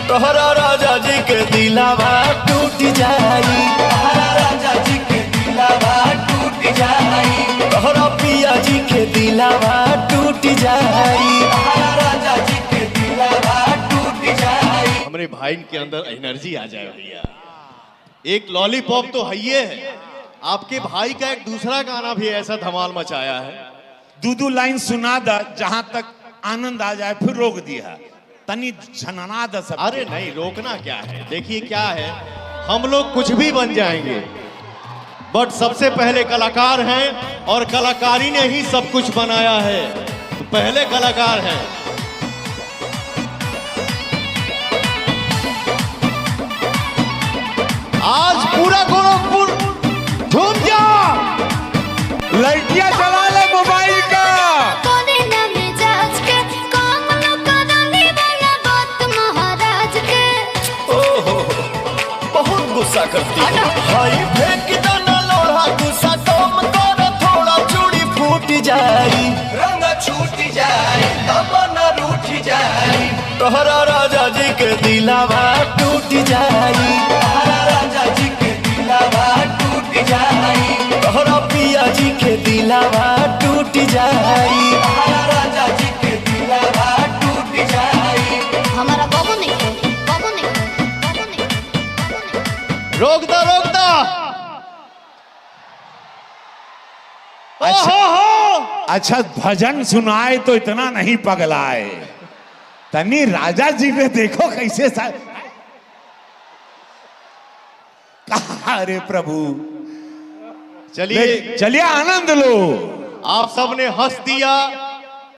तोहरा राजा जी के दिलावा टूट जाई, राजा जी के दिलावा टूट जाई, तोहरा पिया जी के दिलावा टूट जाई, राजा जी के दिलावा टूट जाई। हमारे भाई के अंदर एनर्जी आ जाए भैया। एक लॉलीपॉप तो है, आपके भाई का एक दूसरा गाना भी ऐसा धमाल मचाया है। दो लाइन सुना दा जहां तक आनंद आ जाए, फिर रोक दिया तनी छनना दा सब। अरे नहीं, रोकना क्या है, देखिए क्या है, हम लोग कुछ भी बन जाएंगे, बट सबसे पहले कलाकार हैं और कलाकारी ने ही सब कुछ बनाया है, तो पहले कलाकार हैं। आज पूरा गोरखपुर झूम जा, लड़कियां चला ले मोबाइल का। गुस्सा करती है हाय फेंक दो ना लोढ़ा, गुस्सा कम कर थोड़ा, चूड़ी फूट जाई, रंग छूट जाई, तमन्ना रूठ जाई, तोहरा राजा जी के दिलावा टूट जाई, राजा जी के दिलावा टूट जाई, तोहरा पिया जी के दिलावा टूट जाई, राजा जी के दिलावा टूट जाई। हमारा बाबू नहीं रोक दो रोक दो। अच्छा भजन सुनाए तो इतना नहीं पगलाए, तनी राजा जी ने देखो कैसे कहा। अरे प्रभु चलिए चलिए आनंद लो। आप सबने हंस दिया,